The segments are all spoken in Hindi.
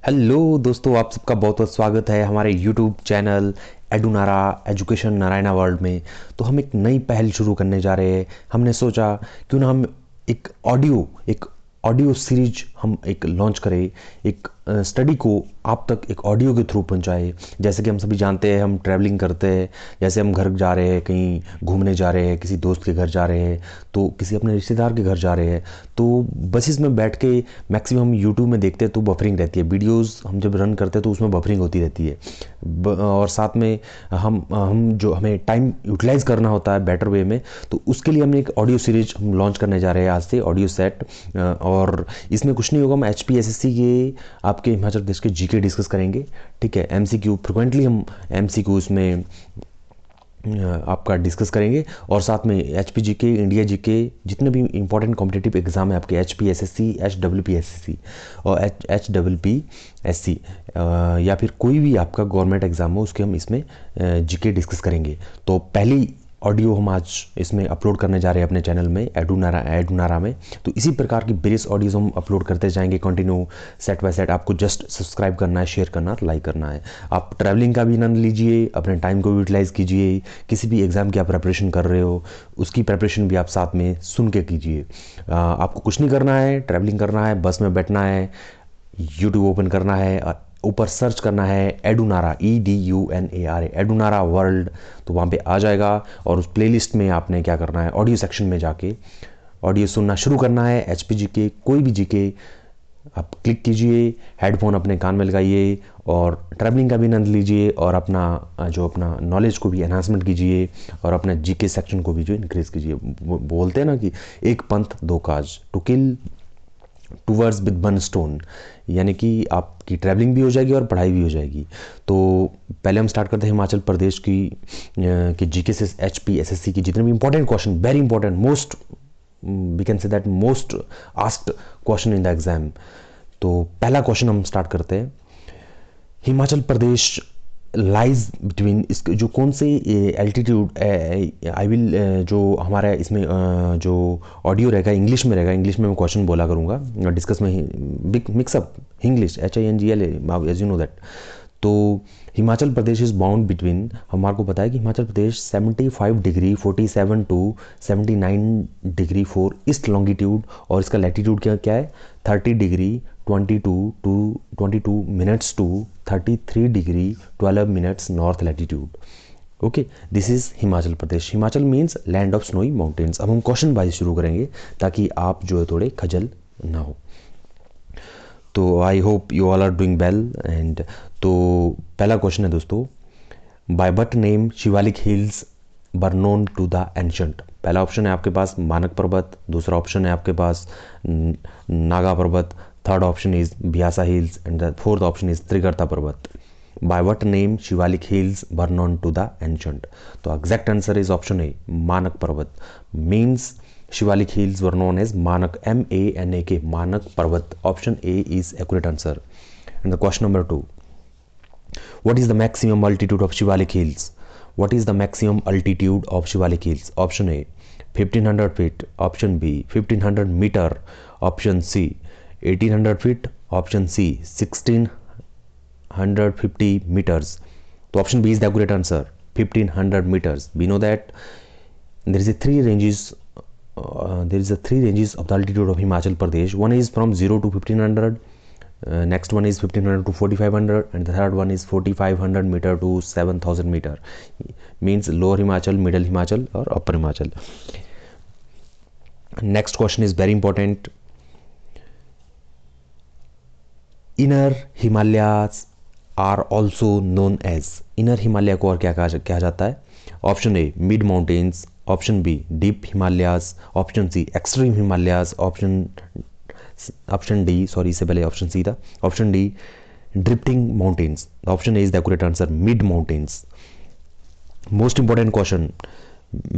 हेलो दोस्तों, आप सबका बहुत बहुत स्वागत है हमारे YouTube channel Edunara education Narayana world में। तो हम एक नई पहल शुरू करने जा रहे हैं। हमने सोचा क्यों ना हम एक ऑडियो सीरीज हम एक लॉन्च करें, एक स्टडी को आप तक एक ऑडियो के थ्रू पहुंचाए। जैसे कि हम सभी जानते हैं, हम ट्रैवलिंग करते हैं, जैसे हम घर जा रहे हैं, कहीं घूमने जा रहे हैं, किसी दोस्त के घर जा रहे हैं, तो किसी अपने रिश्तेदार के घर जा रहे हैं, तो बसेस में बैठ के मैक्सिमम यूट्यूब में देखते हैं तो बफरिंग रहती है। वीडियोस हम जब रन करते हैं तो उसमें बफरिंग होती रहती है। और साथ में हम जो हमें टाइम यूटिलाइज करना होता है बेटर वे में, तो उसके लिए हम एक ऑडियो सीरीज हम लॉन्च करने जा रहे हैं आज से, ऑडियो सेट। और इसमें कुछ नहीं होगा, हम HPSSC के आपके हिमाचल प्रदेश के जीके डिस्कस करेंगे। ठीक है, MCQ फ्रिक्वेंटली हम MCQ इसमें आपका डिस्कस करेंगे, और साथ में HPGK, इंडिया जीके, जितने भी इंपॉर्टेंट कॉम्पिटिटिव एग्जाम है आपके HPSSC, HWPSC और HWPSC, या फिर कोई भी आपका गवर्नमेंट एग्जाम हो, उसके हम इसमें जीके डिस्कस करेंगे। तो पहली ऑडियो हम आज इसमें अपलोड करने जा रहे हैं अपने चैनल में एडुनारा में। तो इसी प्रकार की वेरियस ऑडियोज हम अपलोड करते जाएंगे कंटिन्यू, सेट बाय सेट। आपको जस्ट सब्सक्राइब करना है, शेयर करना, लाइक करना है। आप ट्रैवलिंग का भी आनंद लीजिए, अपने टाइम को यूटिलाइज कीजिए। किसी भी एग्जाम की आप प्रिपरेशन कर रहे हो, उसकी प्रिपरेशन भी आप साथ में सुन के कीजिए। आपको कुछ नहीं करना है, ट्रैवलिंग करना है, बस में बैठना है, यूट्यूब ओपन करना है और ऊपर सर्च करना है एडुनारा, EDUNARA, एडुनारा वर्ल्ड। तो वहाँ पे आ जाएगा, और उस प्लेलिस्ट में आपने क्या करना है, ऑडियो सेक्शन में जाके ऑडियो सुनना शुरू करना है। HPGK, कोई भी जीके आप क्लिक कीजिए, हेडफोन अपने कान में लगाइए और ट्रैवलिंग का भी आनंद लीजिए, और अपना नॉलेज को भी एनहांसमेंट कीजिए, और अपने जीके सेक्शन को भी जो इंक्रीज कीजिए। बोलते हैं ना कि एक पंथ दो काज, to kill two words with one stone, यानी कि आपकी ट्रैवलिंग भी हो जाएगी और पढ़ाई भी हो जाएगी। तो पहले हम स्टार्ट करते हैं हिमाचल प्रदेश की जीके से HPSSC की जितने भी important question, very important, most we can say that most asked question in the exam. तो पहला क्वेश्चन हम स्टार्ट करते हैं। हिमाचल प्रदेश लाइज बिटवीन, इसके जो कौन से एल्टीट्यूड, आई विल जो हमारा इसमें जो ऑडियो रहेगा इंग्लिश में रहेगा, इंग्लिश में मैं क्वेश्चन बोला करूँगा, डिस्कस में mix up English, HINGL, as you know that. तो Himachal Pradesh is bound between, हमारे को पता है कि Himachal Pradesh 75 degree 47 to 79 degree 4 east longitude, और इसका लैटिट्यूड क्या क्या है, 30 degree 22 minutes to 33 degree 12 minutes north latitude. Okay, this is Himachal Pradesh. Himachal means land of snowy mountains. अब हम क्वेश्चन वाइज शुरू करेंगे ताकि आप जो है थोड़े खजल ना हो। तो I hope you all are doing well. And तो पहला क्वेश्चन है दोस्तों, by what name Shivalik hills were known to the ancient. पहला ऑप्शन है आपके पास मानक पर्वत, दूसरा ऑप्शन है आपके पास नागा पर्वत, third option is Byasa hills, and the fourth option is Trigarta पर्वत। By what name Shivalik hills were known to the ancient. तो exact answer is option A, Manak पर्वत। Means Shivalik hills were known as Manak, MANAK, Manak Parvat. Option A is accurate answer. And the question number 2. What is the maximum altitude of Shivalik hills? What is the maximum altitude of Shivalik hills? Option A, 1500 feet. Option B, 1500 meter. Option C, 1800 feet. Option C, 1650 meters. So option B is the accurate answer, 1500 meters. We know that there is a three ranges of the altitude of Himachal Pradesh. One is from 0 to 1500, next one is 1500 to 4500, and the third one is 4500 meter to 7000 meter. Means lower Himachal, middle Himachal or upper Himachal. Next question is very important. Inner Himalayas are also known as, Inner Himalaya को और क्या कहा जाता है? Option A, mid mountains. Option B, deep Himalayas. Option C, extreme Himalayas. Option D, sorry, इससे पहले option C था. Option D, drifting mountains. Option A is the accurate answer, mid mountains. Most important question,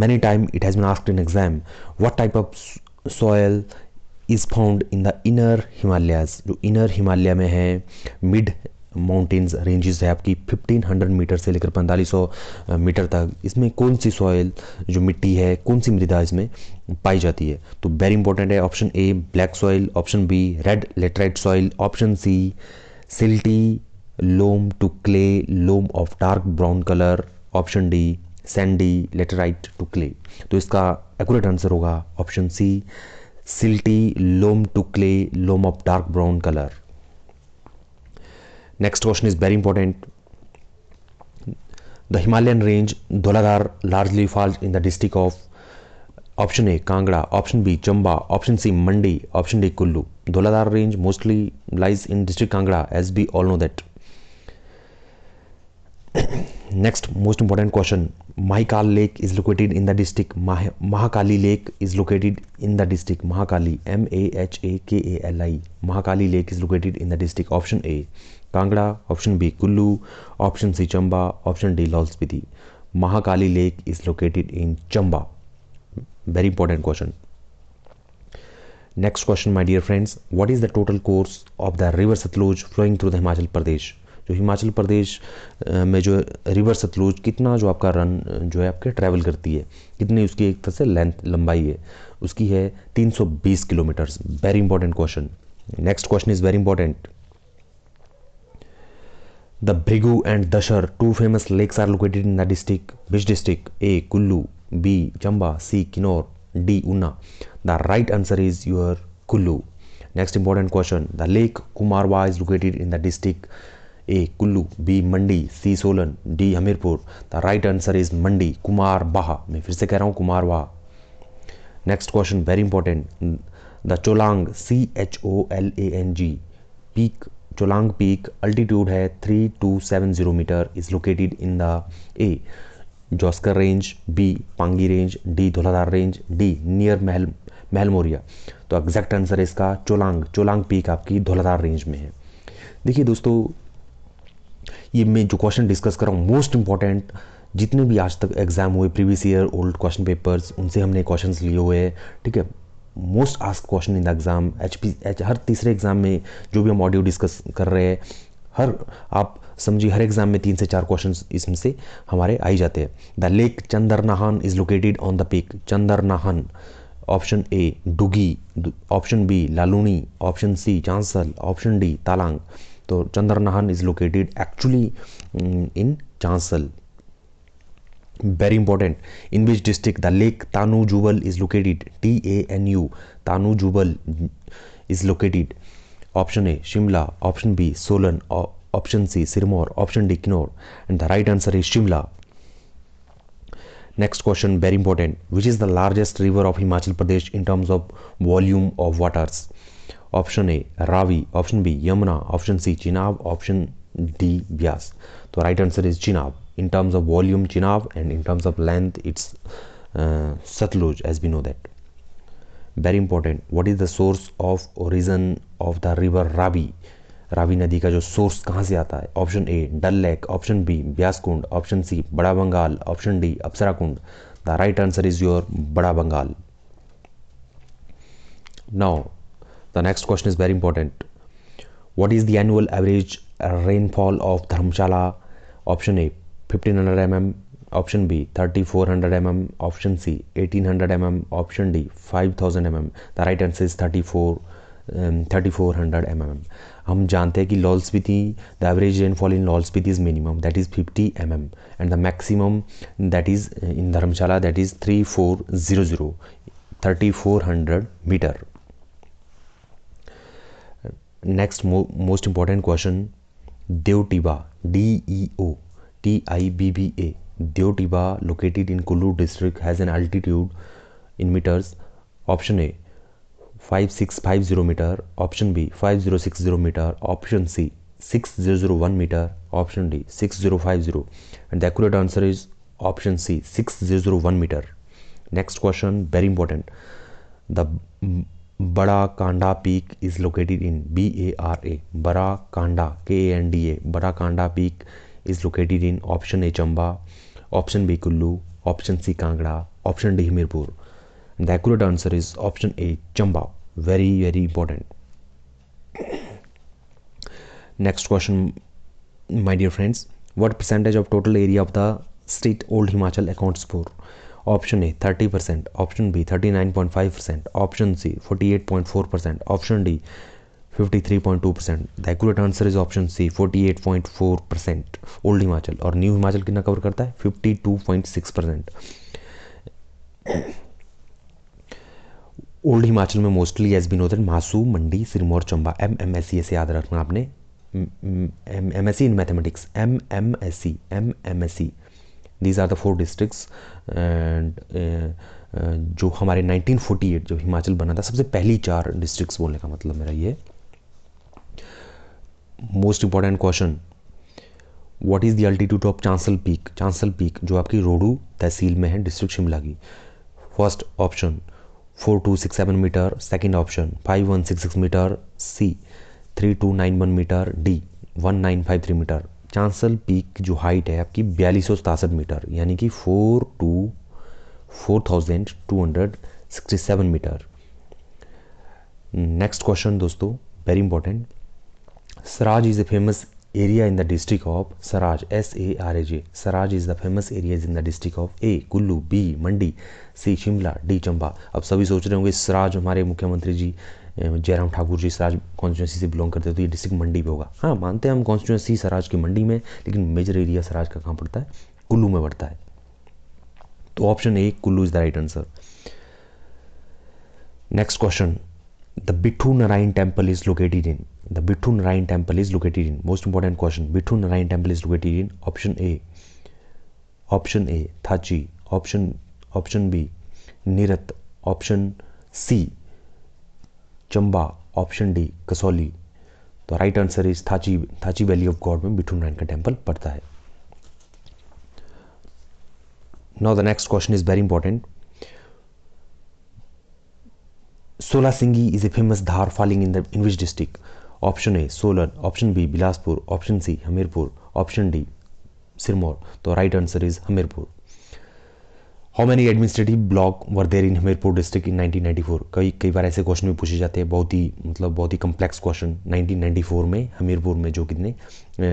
many time it has been asked in exam, what type of soil is found in the inner Himalayas. जो inner हिमालय में है, mid माउंटेन्स रेंजेस है आपकी 1500 मीटर से लेकर 4500 मीटर तक, इसमें कौन सी सॉइल जो मिट्टी है, कौन सी मृदा इसमें पाई जाती है? तो वेरी इंपॉर्टेंट है, option A black soil, option B red laterite soil, option C silty, loam to clay, loam of dark brown colour, option D sandy, laterite to clay. तो इसका एक्यूरेट आंसर होगा option C, silty, loam to clay, loam of dark brown colour. Next question is very important. The Himalayan range Dhauladhar largely falls in the district of, option A Kangra, option B Chamba, option C Mandi, option D Kullu. Dhauladhar range mostly lies in district Kangra, as we all know that. Next most important question, Mahakal Lake is located in the district, Mahakali Lake is located in the district Mahakali, Mahakali, Mahakali Lake is located in the district, option A Kangra, option B Kullu, option C Chamba, option D Laul Spiti। Mahakali Lake is located in Chamba, very important question। Next question my dear friends, what is the total course of the river Satluj flowing through the Himachal Pradesh. जो हिमाचल प्रदेश में जो रिवर सतलुज कितना जो आपका रन जो है आपके ट्रैवल करती है, कितनी उसकी एक तरह से लेंथ लंबाई है, उसकी है 320 kilometres. Very important question. Next question is very important. The Bhrigu and Dashair, two famous lakes are located in the district, which district, A Kullu, B Chamba, C Kinnaur, D Unna। The right answer is your Kullu। Next important question, the lake Kumarwa is located in the district, A Kullu, B Mandi, C Solan, D Hamirpur। The right answer is Mandi, Kumarbaha। मैं फिर से कह रहा हूँ कुमारवाह। Next question very important, the Cholang CHOLANG peak, Cholang peak altitude है 3270 metre, is located in the A Zanskar range, B Pangi range, D Dhauladhar range, D near Mahal Moria. तो एग्जैक्ट आंसर है इसका चोलांग पीक आपकी धौलाधार रेंज में है। देखिए दोस्तों, ये मैं जो क्वेश्चन डिस्कस कर रहा हूँ मोस्ट इंपॉर्टेंट, जितने भी आज तक एग्जाम हुए previous year old question papers, उनसे हमने क्वेश्चंस लिए हुए हैं, ठीक है। Most asked question in the exam, हर तीसरे एग्जाम में जो भी हम ऑडियो डिस्कस कर रहे हैं, आप समझिए हर एग्जाम में 3 से 4 क्वेश्चंस इसमें से हमारे आ ही जाते हैं। The lake Chandernahan is located on the peak, Chandernahan, option A Dugi, option B Laluni, option C Chanshal, option D Talang. तो Chandernahan is located actually in Chanshal. Very important, in which district the lake Tanu Jubbal is located, TANU, Tanu Jubbal is located, option A Shimla, option B Solan, option C Sirmaur, option D Kinnaur. And the right answer is Shimla. Next question very important, which is the largest river of Himachal Pradesh in terms of volume of waters, option A Ravi, option B Yamuna, option C Chenab, option D Beas. तो right answer is Chenab. In terms of volume Chenab and in terms of length it's Satluj, as we know that. Very important, what is the source of origin of the river Ravi, Ravi नदी का जो सोर्स कहाँ से आता है, option A dull lake, option B Beas Kund, option C Bara Bangal, option D Apsara Kund. The right answer is your Bara Bangal. Now the next question is very important, what is the annual average rainfall of Dharamshala, option A 1500 mm, option B 3400 mm, option C 1800 mm, option D 5000 mm। The right answer is 3400 mm। हम जानते हैं कि Lahaul Spiti, the average rainfall in Lahaul Spiti is minimum, that is 50 mm, and the maximum that is in Dharamshala, that is 3400 metre. Next most important question, Deotibba, DEOTIBBA, Deotibba located in Kullu district has an altitude in meters, option A 5650 meter, option B 5060 meter, option C 6001 meter, option D 6050, and the accurate answer is option C 6001 meter। Next question very important, the Bada Kanda peak is located in BARA, Bada Kanda KANDA, Bada Kanda peak is located in option A Chamba, option B Kullu, option C Kangra, option D Hamirpur। The accurate answer is option A Chamba, very very important। Next question my dear friends, what percentage of total area of the state old Himachal accounts for, option A 30%, option B 39.5%, option C 48.4%, option D 53.2%. The accurate answer is option C 48.4%. Old Himachal और न्यू हिमाचल कितना कवर करता है 52.6%. ओल्ड हिमाचल में मोस्टली एज बी नोदन मासू, मंडी, सिरमौर, चंबा. MMSC ऐसे याद रखना आपने. MSc in mathematics, MMSc. These are the 4 districts. And जो हमारे 1948 जब हिमाचल बना था, सबसे पहली 4 डिस्ट्रिक्ट्स बोलने का मतलब मेरा ये. Most important question, what is the altitude of Chanshal peak. Chanshal peak जो आपकी रोडू तहसील में है, डिस्ट्रिक्ट शिमला की. First option 4267 metre, second option 5166 metre, C 3291 metre, D 1953 metre. Chanshal peak की जो हाइट है आपकी 4267 मीटर, यानी कि 4267 मीटर. नेक्स्ट क्वेश्चन दोस्तों, very important. Saraj is a famous area in the district of Saraj, SARAJ. Saraj is the famous areas in the district of A. Kullu, B. Mandi, C. Shimla, D. Chamba. अब सभी सोच रहे होंगे सराज हमारे मुख्यमंत्री जी जयराम ठाकुर जी सराज कॉन्स्टिट्यूंसी से बिलोंग करते हैं, तो ये डिस्ट्रिक्ट मंडी पे होगा. हाँ, मानते हैं हम कॉन्स्टिट्यूंसी सराज की मंडी में, लेकिन मेजर एरिया सराज का कहाँ पड़ता है, कुल्लू में पड़ता है. तो option A Kullu is the right answer. Next question, the Bithu Narayan temple is located in. The Bithu Narayan temple is located in. Most important question. Bithu Narayan temple is located in. Option A. Option A. Thachi. Option B. Nirat. Option C. Chamba. Option D. Kasoli. तो right answer is Thachi valley of God में बिठू नारायण का टेम्पल पड़ता है. Now the next question is very important. Solasingi is a famous dhar falling in which district? Option A Solan, option B Bilaspur, option C Hamirpur, option D Sirmaur. तो right answer is Hamirpur. How many administrative block were there in Hamirpur district in 1994? कई बार ऐसे क्वेश्चन भी पूछे जाते हैं, बहुत ही कम्प्लेक्स क्वेश्चन. 1994 में हमीरपुर में जो कितने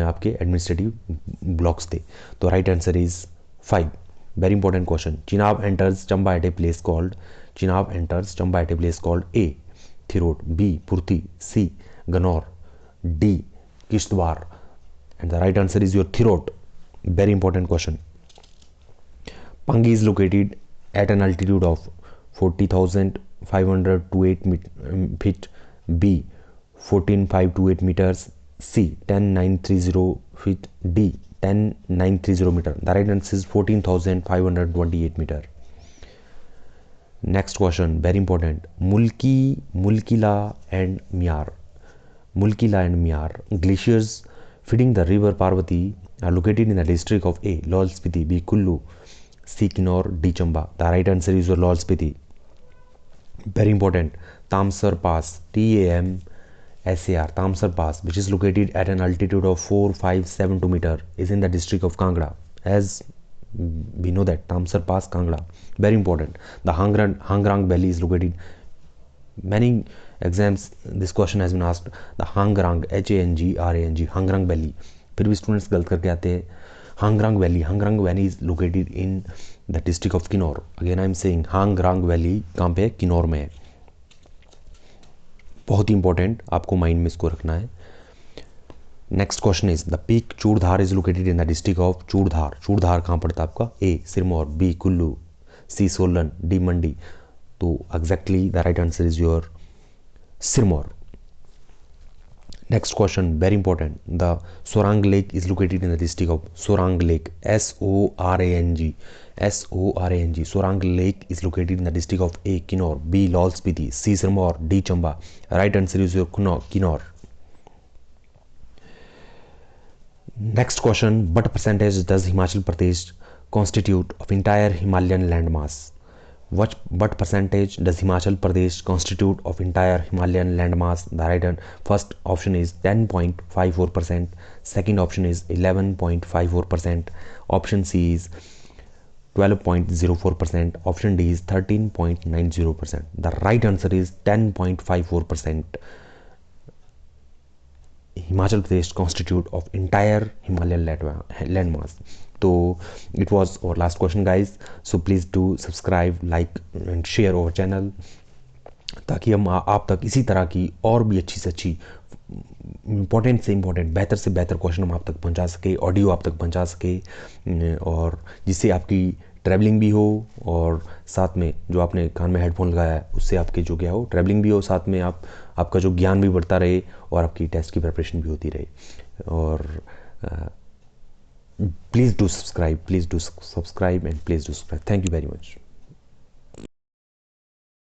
आपके एडमिनिस्ट्रेटिव ब्लॉक्स थे. तो right answer is 5. Very important question. Chenab enters Chamba at a place called A. Thirot, B. Purti, C. Ganor, D. Kishtwar. And the right answer is your Thirot. Very important question. Pangi is located at an altitude of 40,500 to 8 feet, B. 14,528 meters, C. 10,930 feet, D. 10,930 meter. The right answer is 14,528 meter. Next question, very important. Mulkila and Myar glaciers feeding the river Parvati are located in the district of A. Laul Spiti, B. Kullu, C. Kinnaur, D. Chamba. The right answer is Laul Spiti. Very important. Tamsar Pass, TAMSAR, Tamsar Pass, which is located at an altitude of 4572 meter, is in the district of Kangra. As we know that Tamsar Pass, Kangra. Very important. The Hangrang Valley is located. Many exams this question has been asked. The Hangrang, HANGRANG, Hangrang Valley. फिर भी स्टूडेंट्स गलत करके आते हैं. Hangrang Valley is located in the district of Kinnaur. Again I am saying Hangrang Valley कहाँ पे है, किन्नौर में है. बहुत ही इंपॉर्टेंट, आपको माइंड में इसको रखना है. Next question is the peak Churdhar is located in the district of Churdhar. Churdhar कहाँ पड़ता है आपका? A. Sirmaur, B. Kullu, C. Solan, D. Mandi. तो exactly the right answer is your Sirmaur. Next question very important. The Sorang lake is located in the district of Sorang lake, SORANG. Sorang lake is located in the district of A. Kinnaur, B. Lahaul Spiti, C. Sirmaur, D. Chamba. Right answer is your Kinnaur. Next question, what percentage does Himachal Pradesh constitute of entire Himalayan landmass? What percentage does Himachal Pradesh constitute of entire Himalayan landmass? The right first option is 10.54%, second option is 11.54%, option C is 12.04%, option D is 13.90%. The right answer is 10.54%. Himachal Pradesh constitute of entire Himalayan landmass. So it was our last question guys, so please do subscribe, like and share our channel. ताकि हम आप तक इसी तरह की और भी अच्छी से अच्छी, इम्पोर्टेंट से इम्पोर्टेंट, बेहतर से बेहतर क्वेश्चन हम आप तक पहुंचा सके, ऑडियो आप तक पहुंचा सके, और जिससे आपकी ट्रैवलिंग भी हो, और साथ में जो आपने कान में हेडफोन लगाया है उससे आपके जो क्या हो, ट्रैवलिंग भी हो, साथ में आपका जो ज्ञान भी बढ़ता रहे और आपकी टेस्ट की प्रिपरेशन भी होती रहे। और please do subscribe, please do subscribe and please do subscribe. Thank you very much.